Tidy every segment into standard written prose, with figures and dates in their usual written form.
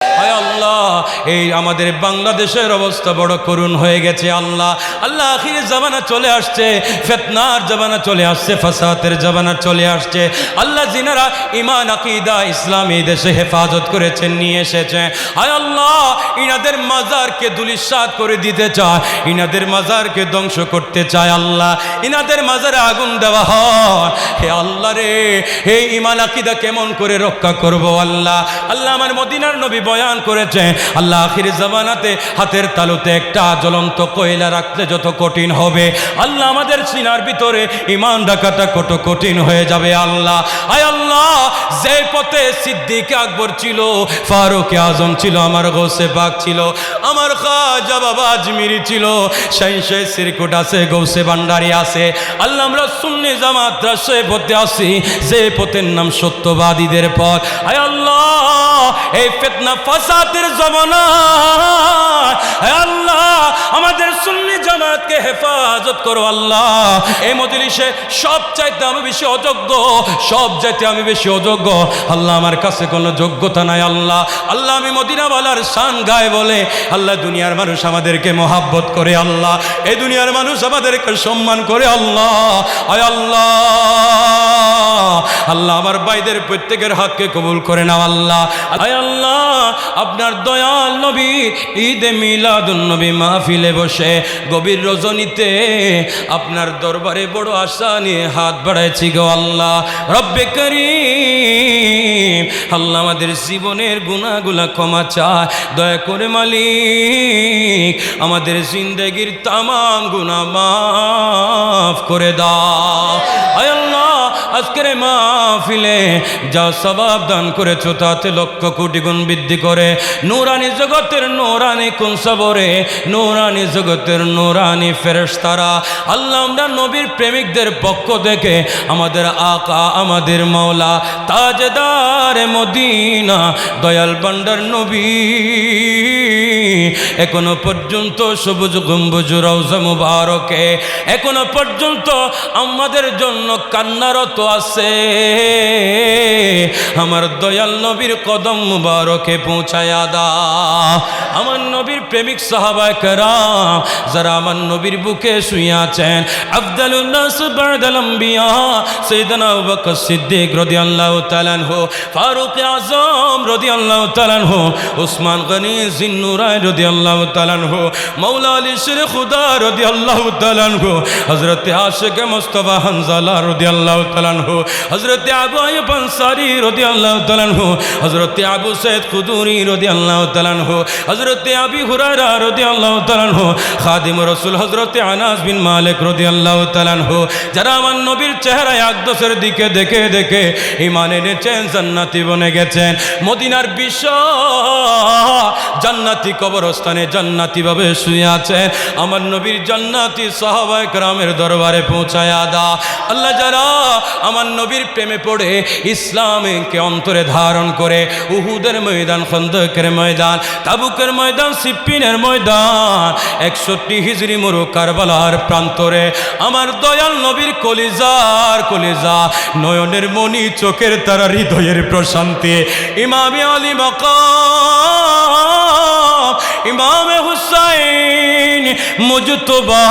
হায় আল্লাহ, এই আমাদের বাংলাদেশের অবস্থা বড় করুণ হয়ে গেছে। আল্লাহ আল্লাহ আখিরের জামানা চলে আসছে, ফিতনার জামানা চলে আসছে, ফাসাদের জামানা চলে আসছে। আল্লাহ যিনারা ঈমান আকীদা ইসলামী দেশে হেফাজত করেছেন, নিয়ে এসেছেন, হায় আল্লাহ ইনাদের মাজারকে ধূলিসাৎ করে দিতে চায়, ইনাদের মাজারকে ধ্বংস করতে চায়। আল্লাহ ইনাদের মাজারে আগুন দেওয়া হয়। হে আল্লাহ রে, হে ঈমান আকীদা কেমন করে রক্ষা করব? আল্লাহ আল্লাহ আমার মদিনার নবী বয়ান করেছে, আল্লাহ আখির জামানাতে হাতের তালুতে একটা জ্বলন্ত কয়লা রাখলে যত কঠিন হবে, আল্লাহ আমাদের সিনার ভিতরে ঈমান রাখাটা কত কঠিন হয়ে যাবে। আল্লাহ আয় আল্লাহ, যে পথে সিদ্দিক আকবর ছিল, ফারুক আজম ছিল, আমার গৌসে পাক ছিল, আমার খাজা বাবা আজমিরি ছিল, সেই সিরকুট আছে, গৌসে ভান্ডারী আছে। আল্লাহ আমরা সুন্নি জামাতরা সে পথে আসি যে পথের নাম সত্যবাদীদের পথ। আয় আল্লাহ এই ফিতনা ফাসাদের জামানা, আল্লাহ আমাদের সুন্নি জামাতকে হেফাজত করো। আল্লাহ এই মজলিসে সব চাইতে আমি বেশি অযোগ্য, সব চাইতে আমি বেশি অযোগ্য। আল্লাহ আমার কাছে কোনো যোগ্যতা নাই। আল্লাহ আল্লাহ আমি মদিনাওয়ালার শান গায়ে বলে, আল্লাহ দুনিয়ার মানুষ আমাদেরকে মহাব্বত করে। আল্লাহ এই দুনিয়ার মানুষ আমাদেরকে সম্মান করে। আল্লাহ আয় আল্লাহ, আল্লাহ আমার ভাইদের প্রত্যেকের হাতকে কবুল করে নাও। আল্লাহ আয় আল্লাহ আপনার দয়াল নবী ঈদে মিলাদুন নবী মাহফিলে বসে গভীর রজনীতে আপনার দরবারে বড় আশা নিয়ে হাত বাড়াইছি গো আল্লাহ রব্বে করিম। আল্লাহ আমাদের জীবনের গুনাহগুলা ক্ষমা চায়, দয়া করে মালিক আমাদের জিন্দেগির তামাম গুনাহ মাফ করে দাও। আয় আল্লাহ আজকের মাহফিলে যা সওয়াব দান করেছো তাতে লক্ষ কোটি গুণ বৃদ্ধি করে নূরানি জগতের নূরানি কোন সবরে, নূরানি জগতের নূরানি ফেরেশতারা, আল্লাহ আমরা নবীর প্রেমিকদের পক্ষ থেকে আমাদের আকা আমাদের মাওলা তাজদার মদিনা দয়াল ভান্ডার নবী এখনো পর্যন্ত সবুজ গম্বুজ রওজা মুবারকে এখনো পর্যন্ত আমাদের জন্য কান্নারত আছে। আমার দয়াল নবীর কদম মুবারকে পৌঁছায়া দাও। আমার নবীর প্রেমিক সাহাবায়ে কেরাম যারা আমার নবীর বুকে শুয়ে আছেন, আফদালুন নাস বা'দাল আম্বিয়া সাইয়েদনা আবু বকর সিদ্দিক রাদিয়াল্লাহু তাআলা আনহু, ফারুক আযম রাদিয়াল্লাহু তাআলা আনহু, উসমান গনি জিন্নুরাইন রাদিয়াল্লাহু তাআলা আনহু, মাওলা আলী শের খুদা রাদিয়াল্লাহু তাআলা আনহু, হযরত আশিক মুস্তাফা হানজালা রাদিয়াল্লাহু তাআলা আনহু, হযরত আবু আইয়ুব আনসারী রাদিয়াল্লাহু তাআলা আনহু, হযরত আবু সাইদ খুদুরি রাদিয়াল্লাহু তাআলা আনহু, হযরত আবি হুরায়রা রাদিয়াল্লাহু তাআলা আনহু, খাদিম রাসূল হযরত আনাস বিন মালিক রাদিয়াল্লাহু তাআলা আনহু, যারা আমার নবীর চেহারা আকদসের দিকে দেখে দেখে ঈমান এনেছেন, জান্নাতি বনে গেছেন, মদিনার বিশ্ব জান্নাতি কবরস্থানে জান্নাতি ভাবে শুয়ে আছেন, আমার নবীর জান্নাতি সাহাবায়ে কেরামের দরবারে পৌঁছায়া দাও। আল্লাহ যারা আমার নবীর প্রেমে পড়ে ইসলামকে অন্তরে ধারণ করে উহুদের ময়দান, খন্দকের ময়দান, তাবুকের ময়দান, সিফিনের ময়দান, 61 হিজরি মরু কারবালার প্রান্তরে আমার দয়াল নবীর কলিজার কলিজা, নয়নের মণি, চোখের তারা, হৃদয়ের প্রশান্তি, ইমামে আলী মাকাম, ইমামে হুসাইন মুজতবা,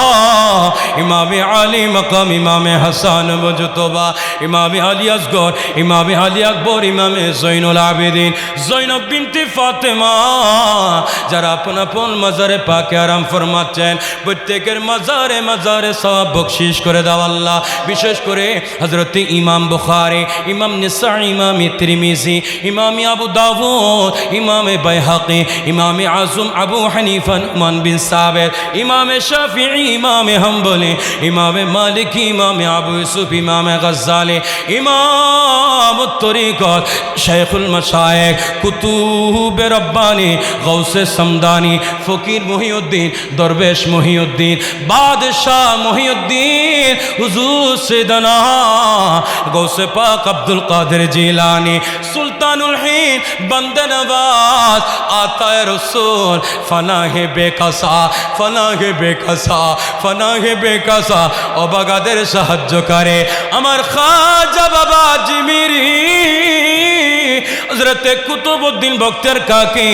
ইমামে আলী মাকাম, ইমামে হাসান মুজতবা, ইমামে আলী আসগর, ইমামে আলী আকবর, ইমামে জৈনুল আবেদিন, জৈনব বিনতে ফাতেমা, যারা আপন আপন মাজারে পাকে আরাম ফরমাচ্ছেন, প্রত্যেকের মাজারে মাজারে সওয়াব বকশিশ করে দাও আল্লাহ। বিশেষ করে হযরত ইমাম বুখারী, ইমাম নিসাঈ, ইমাম তিরমিজি, ইমাম আবু দাউদ, ইমাম বাইহাকি, ইমাম আযম আবু হানিফা নুমান বিন সাবিত, ইমাম শাফিঈ, ইমাম হাম্বলি, ইমাম মালিকি, ইমাম আবু ইউসুফ, ইমাম গজ্জালি, ইমাম তরিকত শাইখুল মাশায়েখ কুতুব রব্বানি, গৌসে সমদানি, ফকির মহিউদ্দিন, দরবেশ মহিউদ্দিন, বাদশাহ মহিউদ্দিন, হুজুর সাইয়েদনা গৌসে পাক আব্দুল কাদের জিলানি, সুলতানুল হিন্দ, বন্দে নওয়াজ, আতায়ে রাসূল, ফানাহে বেকাসা, ফানাহে বেকাসা, ফানাহে বেকাসা, অবাগাদের সাহায্য করে আমার খাজা বাবা আজমিরি হযরতে কুতুবউদ্দিন বখতিয়ার কাকি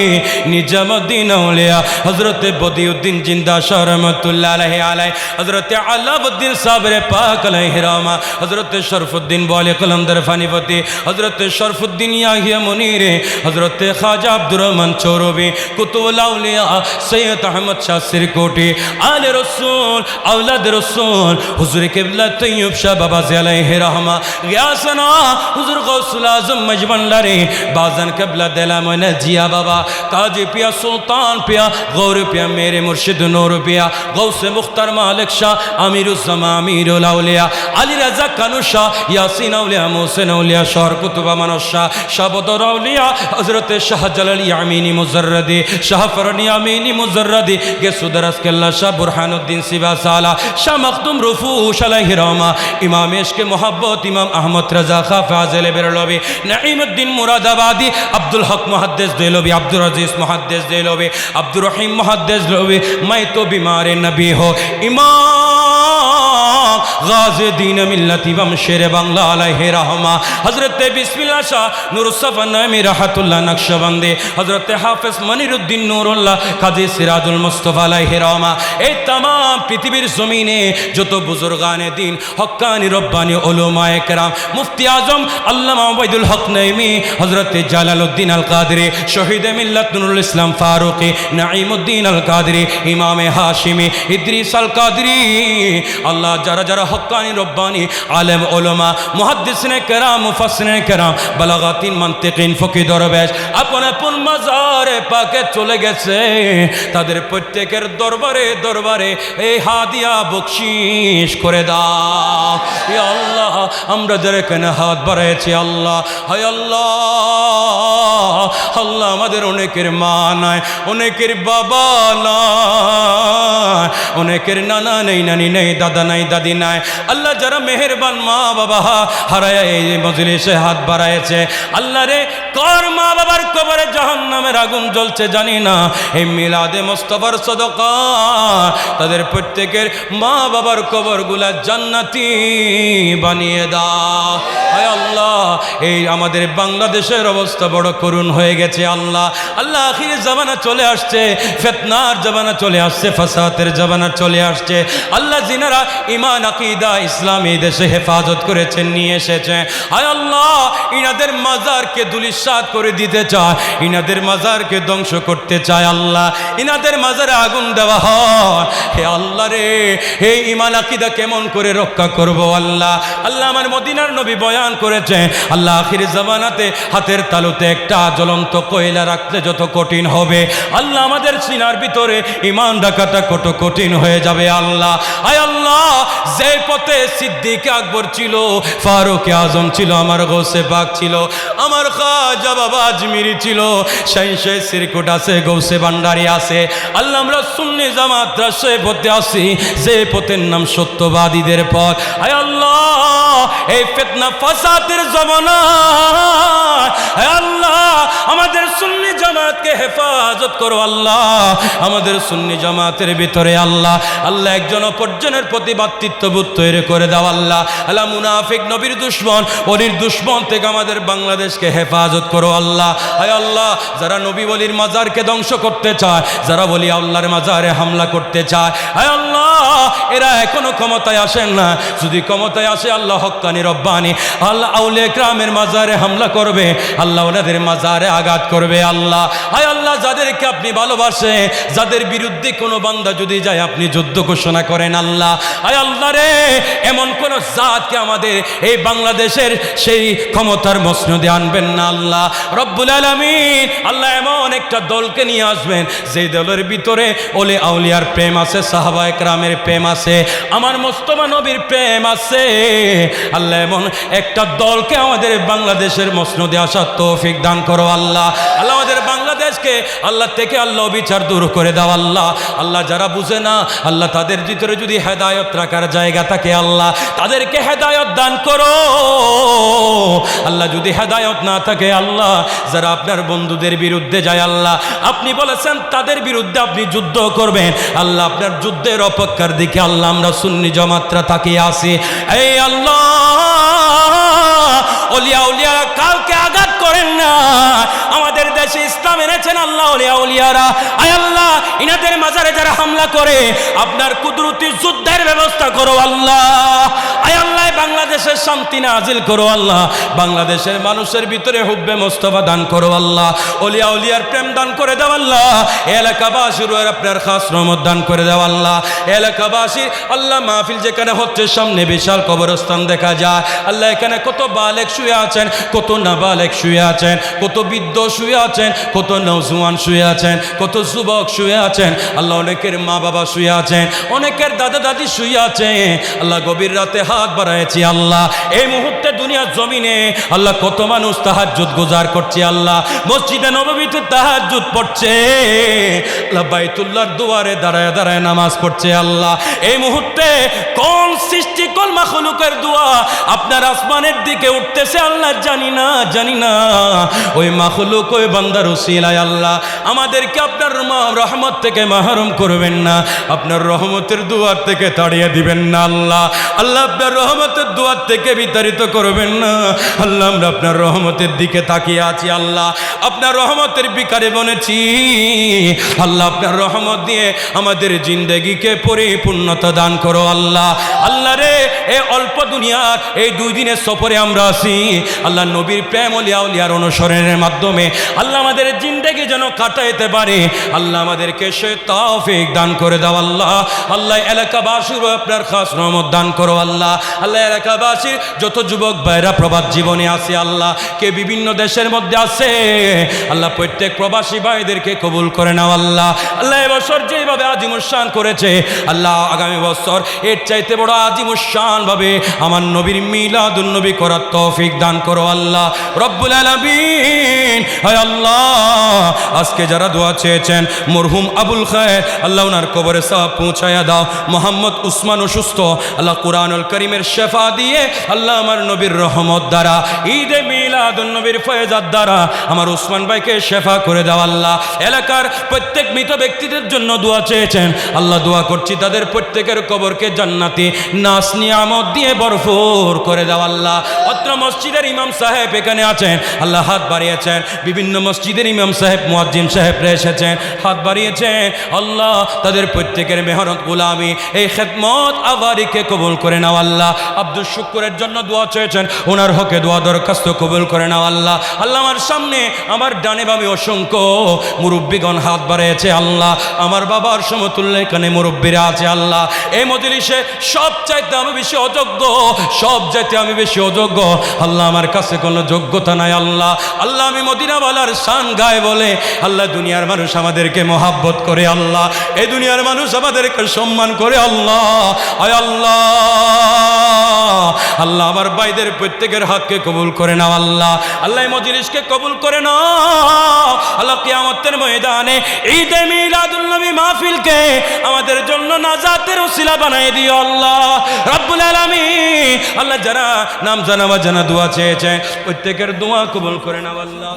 নিজামুদ্দিন আউলিয়া হযরতে বদিউদ্দিন জিন্দা শাহ রহমাতুল্লাহ আলাইহি হযরতে আলাউদ্দিন সাবরে পাক আলাইহি রহমা হযরতে শরফুদ্দিন বলে কলমদার ফানিপতি হযরতে শরফুদ্দিন ইয়াহিয়া মুনিরে হযরতে খাজা আব্দুর রহমান চৌরবি কুতুবুল আউলিয়া সৈয়দ আহমদ শাহ সিরকোটি আলে রাসূল আওলাদ রাসূল হুজুর কিবলা তৈয়ব শাহ বাবাজি আলাইহি রহমা গিয়াসনা হুজুর গৌসুল আজম মজবানলারে বাজান কিবলা দেলামনা জিয়া বাবা কাজী পিয়া সুলতান পিয়া গৌর পিয়া মেরে মুর্শিদ নূর পিয়া গৌসে মুখতার মালিক শাহ আমিরুজ্জামান আমিরুল আউলিয়া আলী রাজা কানু শাহ ইয়াসিন আউলিয়া মোহসেন আউলিয়া শহর কুতুবা মানস শাহ শাহ বদর আউলিয়া হযরতে শাহ জালাল ইয়ামিনী মুজাররদি শাহ ফরনি ইয়ামিনী মুজাররদি গেসুদারাস কেল্লা শাহ বুরহানুদ্দিন সিবাসালা শাহ মখদুম রুফুশ আলাইহি রহমা ইমাম ইশকে মোহাব্বত ইমাম আহমদ রাজা খা ফাজিল বেরলবি নাঈমউদ্দিন মুরাদাবাদী আব্দুল হক মুহাদ্দিস দেলবি আব্দুর আজিজ মুহাদ্দিস দেলবি আব্দুর রহিম মুহাদ্দিস দেলবি मैं तो बीमार नबी हो इमाम गाज़ी दीन मिल्लती बम शेर बांग्ला अलैहि रहमा हज़रत बिस्मिल्लाह शाह नुरुस्सफ़ा नईमी रहमतुल्लाह नक्शबंदी हज़रत हाफिज मनीरुद्दीन नूरुल्लाह काजी सिराजुल मुस्तफ़ा अलैहि रहमा ए तमाम पृथ्वीर ज़मीने जो तो बुजुर्गाने दीन हक्कानी रब्बानी उलमाए किराम मुफ्ती आज़म अल्लामा उबैदुल हक नईमी हज़रत जलालुद्दीन अल कादरी शहीद मिल्लत नूरुल इस्लाम फारूकी नईमुद्दीन अल कादरी इमाम हाशिमी इद्रीस अल कादरी अल्लाह जरा जरा हक्कानी रब्बानी आलम उलमा मुहद्दिसिने किराम मुफस्सिरिने किराम बलागातिन मंतिकिन फकी दरवेश अपन अपन मजारे पाके चले गेছে তাদের প্রত্যেকের দরবারে দরবারে এই হাদিয়া বকশিশ করে দাও ইয়া আল্লাহ আমরা যারা কেন হাত বাড়াইছি আল্লাহ হায় আল্লাহ আল্লাহ আমাদের অনেকের মা নাই অনেকের বাবা নাই অনেকের নানা নেই নানি নেই দাদা নাই দাদি নাই আল্লাহ যারা মেহেরবান মা বাবা হারায় এই মজলিসে হাত বাড়াইছে আল্লাহ রে কার মা বাবার কবরে জাহান্নামের আগুন জ্বলছে জানি না এই মিলাদে মুস্তাফার সদকা তাদের প্রত্যেকের মা বাবার কবরগুলা জান্নাতি বানিয়ে দাও হায় আল্লাহ এই আমাদের বাংলাদেশের অবস্থা বড় করুণ হয়ে গেছে আল্লাহ আল্লাহ আখিরের জামানা চলে আসছে ফিতনার জামানা চলে আসছে ফাসাদের জামানা চলে আসছে আল্লাহ জিনারা ঈমান আকীদা ইসলামী দেশে হেফাজত করেছেন নিয়ে এসেছে হায় আল্লাহ ইনাদের মাজারকে দুলিশাত করে দিতে চায় ইনাদের মাজারকে ধ্বংস করতে চায় আল্লাহ ইনাদের মাজারে আগুন দেওয়া হয় হে আল্লাহ রে হে ঈমান আকীদা কেমন করে রক্ষা করব আল্লাহ আল্লাহ আমার মদিনার নবী বয়ান করেছে আল্লাহ আখিরের জামানাতে হাতের তালুতে একটা জ্বলন্ত কয়লা রাখলে যত কঠিন হবে আল্লাহ আমাদের সিনার ভিতরে ঈমান রাখাটা কত কঠিন হয়ে যাবে আল্লাহ আয় আল্লাহ যে পথে সিদ্দিক আকবর ছিল ফারুক আজম ছিল আমার গৌসে পাক ছিল আমার খাজা বাবা আজমিরি ছিল শাইখে সিরকুট আছে গৌসে ভান্ডারী আছে আল্লাহ আমরা সুন্নি জামাতরা সে পথে আসি যে পথের নাম সত্যবাদীদের পথ আয় আল্লাহ এই ফিতনা ফাসাদের জামানা আয় আল্লাহ আমাদের সুন্নি জামাতকে হেফাজত করো আল্লাহ আমাদের সুন্নি জামাতের ভিতরে আল্লাহ আল্লাহ একজন অপরজনের প্রতি ভ্রাতৃত্ববোধ তৈরি করে দাও আল্লাহ আল্লাহ মুনাফিক নবীর দুশমন ওলির দুশমন থেকে আমাদের বাংলাদেশকে হেফাজত করো আল্লাহ আয় আল্লাহ যারা নবী ওলির মাজারকে ধ্বংস করতে চায় যারা বলি আল্লাহর মাজারে হামলা করতে চায় আয় আল্লাহ এরা এখনো ক্ষমতায় আসেন না যদি ক্ষমতায় আসে আল্লাহ হক্কানি রব্বানি আল্লাহ আউলিয়া কিরামের মাজারে হামলা করবে আল্লাহ ওনাদের মাজারে আঘাত করবে আল্লাহ আয় আল্লাহ যাদেরকে আপনি ভালোবাসে যাদের বিরুদ্ধে কোনো বান্দা যদি যায় আপনি যুদ্ধ ঘোষণা করেন আল্লাহ আয় আল্লাহ রে এমন কোন জাতকে আমাদের এই বাংলাদেশের সেই ক্ষমতার মসনদে আনবেন না আল্লাহ রব্বুল আলামিন আল্লাহ এমন একটা দলকে নিয়ে আসবেন যে দলের ভিতরে ওলি আউলিয়ার প্রেম আছে সাহাবায়ে কেরামের প্রেম আছে আমার মুস্তাফা নবীর প্রেম আছে আল্লাহ এমন একটা দলকে আমাদের বাংলাদেশের মসনদে আসার তৌফিক দান করো আল্লাহ আল্লাহ আমাদের বাংলাদেশকে আল্লাহ থেকে আল্লাহ বিচার দূর করে দাও আল্লাহ আল্লাহ যারা বুঝে না আল্লাহ তাদের ভিতরে যদি হেদায়েত রাখার জায়গা থাকে আল্লাহ তাদেরকে হেদায়েত দান করো আল্লাহ যদি হেদায়েত না থাকে আল্লাহ যারা আপনার বন্ধুদের বিরুদ্ধে যায় আল্লাহ আপনি বলেছেন তাদের বিরুদ্ধে আপনি যুদ্ধ করবেন আল্লাহ আপনার যুদ্ধের অপেক্ষার দিকে আল্লাহ আমরা সুন্নি জামাতরা তাকিয়ে আছি এই আল্লাহ ওলিয়া উলিয়ারা কাউকে আঘাত করেন না। আমাদের দেশে ইসলাম এনেছেন আল্লাহ ওলিয়া উলিয়ারা। আয় আল্লাহ, ইনাদের মাজারে যারা হামলা করে আপনার কুদরতি যুদ্ধের ব্যবস্থা করো আল্লাহ। আয় আল্লাহ, বাংলাদেশের শান্তি নাজিল করো আল্লাহ। বাংলাদেশের মানুষের ভিতরে হুব্বে মোস্তফা দান করো আল্লাহ। ওলিয়া উলিয়ার প্রেম দান করে দাও আল্লাহ। এলাকাবাসীর আপনার খাস রহমত দান করে দাও আল্লাহ। এলাকাবাসীর আল্লাহ মাহফিল যেখানে হচ্ছে সামনে বিশাল কবরস্থান দেখা যায় আল্লাহ। এখানে কত বালেক শুয়ে আছেন, কত নাবালেক শুয়ে আছেন, কত বৃদ্ধ শুয়ে আছেন, কত নওজওয়ান শুয়ে আছেন, কত যুবক শুয়ে আছেন আল্লাহ। অনেকের মা বাবা শুয়ে আছেন, অনেকের দাদা দাদি শুয়ে আছেন আল্লাহ। গভীর রাতে হাত বাড়াইছি আল্লাহ। এই মুহূর্তে দুনিয়ার জমিনে আল্লাহ কত মানুষ তাহাজ্জুদ গুজার করছে আল্লাহ। মসজিদে নববীতে তাহাজ্জুদ পড়ছে আল্লাহ। বাইতুল্লাহর দুয়ারে দাঁড়ায় দাঁড়ায় নামাজ পড়ছে আল্লাহ। এই মুহূর্তে কোন সৃষ্টি কোন মাখলুকের দোয়া আপনার আসমানের দিকে উঠতেছে আল্লাহ জানি না, জানি না। ওই মাখলুক ওই বান্দার উসিলায় আল্লাহ আমাদেরকে আপনার রহমত থেকে মাহরুম করবেন না, আপনার রহমতের দুয়ার থেকে তাড়িয়ে দিবেন না আল্লাহ। আল্লাহ আপনার রহমতের দুয়ার থেকে বিতাড়িত করবেন না আল্লাহ। আমরা আপনার রহমতের দিকে তাকিয়ে আছি আল্লাহ। আপনার রহমতের বিকারে বনেছি আল্লাহ। আপনার রহমত দিয়ে আমাদের জিন্দেগিকে পরিপূর্ণতা দান করো আল্লাহ। আল্লাহ রে, এই অল্প দুনিয়ার এই 2 দিনের সফরে আমরা আছি আল্লাহ। নবীর প্রেম ওলিয়া উলিয়ার অনুসরণের মাধ্যমে আল্লাহ আমাদের জিন্দেগি যেন কাটাইতে পারে আল্লাহ। আমাদেরকে সে তৌফিক দান করে দাও আল্লাহ। আল্লাহ এলাকাবাসীর আপনার খাস রহমত দান করো আল্লাহ। আল্লাহ এলাকাবাসীর যত যুবক ভাইরা প্রবাস জীবনে আছে আল্লাহ, কে বিভিন্ন দেশের মধ্যে আছে আল্লাহ, প্রত্যেক প্রবাসী ভাইদেরকে কবুল করে নাও আল্লাহ। আল্লাহ এবছর যেভাবে আজিমুশান করেছে আল্লাহ, আগামী বছর এর চাইতে বড় আজিমুশান ভাবে আমার নবীর মিলাদুন নবী করার তৌফিক দান করো আল্লাহ রব্বুল আলামিন। হায় আল্লাহ, আজকে যারা দোয়া চেয়েছেন মরহুম আবুল খায়ের আল্লাহ ওনার কবরে সওয়াব পৌঁছায়া দাও। মোহাম্মদ উসমান অসুস্থ আল্লাহ, কুরআনুল কারীমের শেফা দিয়ে আল্লাহ আমার নবীর রহমত দ্বারা ঈদে মিলাদুন নবীর ফয়জাত দ্বারা আমার উসমান ভাইকে শেফা করে দাও আল্লাহ। এলাকার প্রত্যেক মৃত ব্যক্তিদের জন্য দোয়া চেয়েছেন আল্লাহ, দোয়া করছি তাদের প্রত্যেকের কবরকে জান্নাতি নাস নিয়ামত দিয়ে ভরপুর করে দাও আল্লাহ। অত্র মসজিদের ইমাম সাহেব এখানে আছেন আল্লাহ, হাত বাড়িয়েছেন। বিভিন্ন মসজিদের ইমাম সাহেব মুয়াজ্জিন সাহেবরা এসেছেন, হাত বাড়িয়েছেন আল্লাহ। তাদের প্রত্যেকের মেহনত গোলামি এই খেদমত আবারিকে কবুল করে নাও আল্লাহ। আব্দুল শুকুরের জন্য দোয়া চেয়েছেন, ওনার হকে দোয়া দরখাস্ত কবুল করে নাও আল্লাহ। আল্লাহ আমার সামনে আমার ডানে বামে অসংখ্য মুরব্বীগণ হাত বাড়িয়েছে আল্লাহ। আমার বাবার সমতুল্য এখানে মুরব্বীরা আছে আল্লাহ। এই মজলিসে সব চাইতে আমি বেশি অযোগ্য, সব চাইতে আমি বেশি অযোগ্য আল্লাহ। আমার কাছে কোনো যোগ্যতা নাই আল্লাহ। আল্লাহ আমি মদিনাওয়ালার শান গায় বলে আল্লাহ দুনিয়ার মানুষ আমাদেরকে মহাব্বত করে আল্লাহ। এই দুনিয়ার মানুষ আমাদেরকে সম্মান করে আল্লাহ। আয় আল্লাহ, আল্লাহ আমার ভাইদের প্রত্যেকের হাতকে কবুল করে নাও আল্লাহ। আল্লাহ মজলিসকে কবুল করে নাও আল্লাহ। কিয়ামতের ময়দানে ঈদে মিলাদুন নবী মাহফিলকে আমাদের জন্য নাজাতের উসিলা বানাই দিও আল্লাহ রব্বুল আলামিন। আল্লাহ যারা নাম জানা বা জানা দোয়া চেয়েছেন প্রত্যেকের দোয়া কবুল করে নাও আল্লাহ।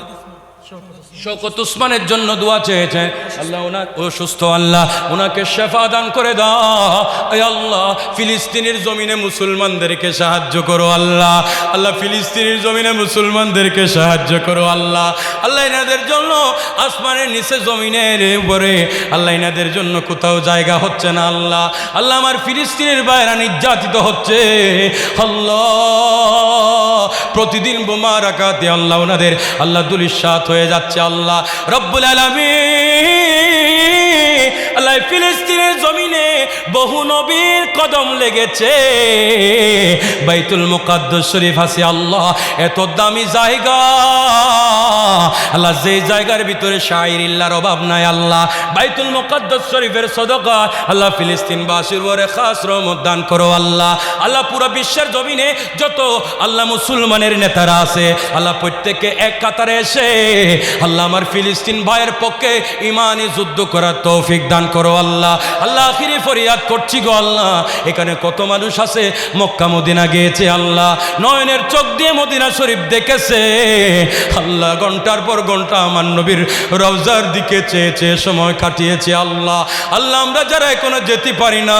শওকত উসমানের জন্য দোয়া চেয়েছেন আল্লাহ, ওনার অসুস্থ আল্লাহ, ওনাকে শেফা দান করে দাও। এই আল্লাহ ফিলিস্তিনের জমিনে মুসলমানদেরকে সাহায্য করো আল্লাহ। আল্লাহ ফিলিস্তিনের জমিনে মুসলমানদেরকে সাহায্য করো আল্লাহ। আল্লাহ এনাদের জন্য আসমানের নিচে জমিনের উপরে আল্লাহ এনাদের জন্য কোথাও জায়গা হচ্ছে না আল্লাহ। আল্লাহ আমার ফিলিস্তিনের ভাইরা নির্যাতিত হচ্ছে আল্লাহ। প্রতিদিন বোমা রাখাতে আল্লাহ ওনাদের আল্লাহ দুলিশাত হয়ে যাচ্ছে আল্লাহ রব্বুল আলামিন। আল্লাহ ফিলিস্তিনের জমিনে বহু নবীর কদম লেগেছে, বাইতুল মুকাদ্দাস শরীফ আছে আল্লাহ, এত দামি জায়গা আল্লাহ, যে জায়গার ভিতরে শায়রিল্লাহর অভাব নাই আল্লাহ। বাইতুল মুকাদ্দাস শরীফের সদকা আল্লাহ ফিলিস্তিনবাসীর উপরে খাস রহমত দান করো আল্লাহ। আল্লাহ পুরো বিশ্বের জমিনে যত আল্লাহ মুসলমানের নেতারা আছে আল্লাহ প্রত্যেককে এক কাতারে এসে আল্লাহ আমার ফিলিস্তিন ভাইয়ের পক্ষে ইমানি যুদ্ধ করার তৌফিক দান করো আল্লাহ। আল্লাহ আখিরি ফরিয়াদ ফরিয়াদ করছি গো আল্লাহ, এখানে কত মানুষ আছে মক্কা মদিনা গিয়েছে আল্লাহ, নয়নের চোখ দিয়ে মদিনা শরীফ দেখেছে আল্লাহ, ঘন্টার পর ঘন্টা আমার নবীর রওজার দিকে চেয়ে চেয়ে সময় কাটিয়েছে আল্লাহ। আল্লাহ আমরা যারা এখনো যেতে পারি না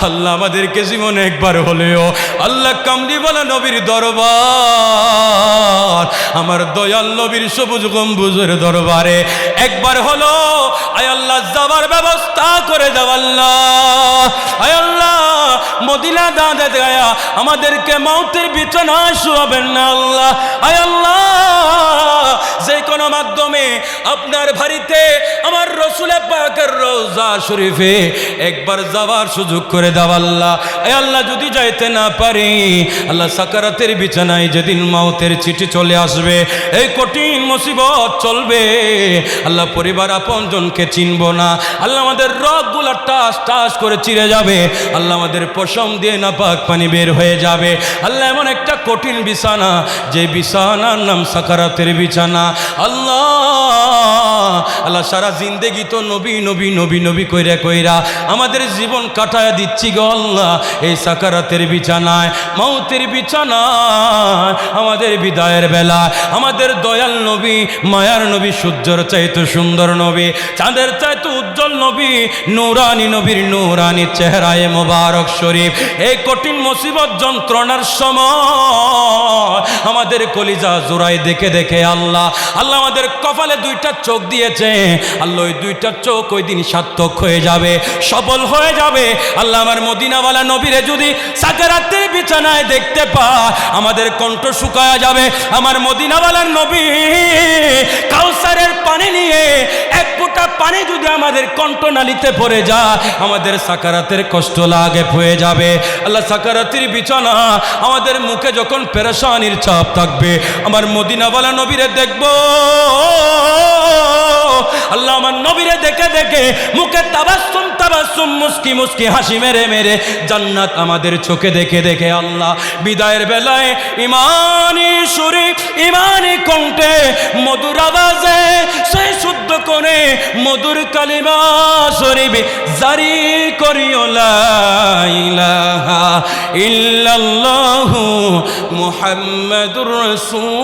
আল্লাহ, আমাদেরকে জীবনে একবার হলেও আল্লাহ কামলিওয়ালা নবীর দরবার, আমার দয়াল নবীর সবুজ গম্বুজের দরবারে একবার হলো আয় আল্লাহ যাবার ব্যবস্থা করে দাও আল্লাহ। আয় আল্লাহ মদিনা দাঁড়ে গায়া আমাদেরকে মৌতের বিছানায় শোয়াবেন না আল্লাহ। আয় আল্লাহ যে কোনো মাধ্যমে আপনার বাড়িতে আমার রসুলে পাকের রওজা শরীফে একবার যাওয়ার সুযোগ করে দাও আল্লাহ। আয় আল্লাহ যদি যাইতে না পারি আল্লাহ, সাকারাতের বিছানায় যেদিন মৌতের চিঠি চলে আসবে, এই কঠিন মুসিবত চলবে আল্লাহ, পরিবার আপনজনকে চিনব না আল্লাহ, আমাদের রগগুলা টাস টাস করে চিরে যাবে আল্লাহ, আমাদের পশম দিয়ে নাপাক পানি বের হয়ে যাবে আল্লাহ। এমন একটা কঠিন বিছানা, যে বিছানার নাম সাকারাতের বিছানা আল্লাহ। আল্লাহ সারা জিন্দেগি তো নবী নবী নবী নবী কইরা কইরা আমাদের জীবন কাটায় দিচ্ছি গো আল্লাহ, এই সাকারাতের বিছানায় মৌতের বিছানায় আমাদের বিদায়ের বেলা আমাদের দয়াল নবী, মায়ার নবী, সূর্যের চাইতে সুন্দর নবী, চাঁদের চাইতে উজ্জ্বল নবী, নূরানী নবীর নূরানী চেহারায় মোবারক শরীফ এই কঠিন মুসিবত যন্ত্রণার সময় আমাদের কলিজা জোড়ায় দেখে দেখে আল্লাহ, আল্লাহ আমাদের কপালে দুইটা চোখ দিয়েছে আল্লাহ, ওই দুইটা চোখ ওই দিন সার্থক হয়ে যাবে, সফল হয়ে যাবে আল্লাহ। আমার মদিনাওয়ালা নবীরে যদি সাকারাতের বিছানায় দেখতে পায় আমাদের কণ্ঠ শুকায়া যাবে। আমার মদিনাওয়ালার নবী কাউসারের পানি নিয়ে এক ফোঁটা পানি যদি আমাদের কণ্ঠনালীতে পড়ে যায় আমাদের সাকারাতের কষ্ট লাগে হয়ে যাবে আল্লাহ। সাকারাতের বিছানা আমাদের মুখে যখন পেরেশানির চাপ থাকবে আমার মদিনাওয়ালা নবীরে দেখবো আল্লাহ, আমার নবীরে দেখে দেখে মুখে তাবাসসুম তাবাসসুম মুস্কি মুস্কি হাসি মেরে মেরে জান্নাত আমাদের চোখে দেখে দেখে আল্লাহ বিদায়ের বেলায় ইমানি শরীফ ইমানি কণ্ঠে মধুর আওয়াজে সেই শুদ্ধ করে মধুর কালিমা শরীফ জারি করিও লা ইলাহা ইল্লাল্লাহু মুহাম্মাদুর রাসূলুল্লাহ।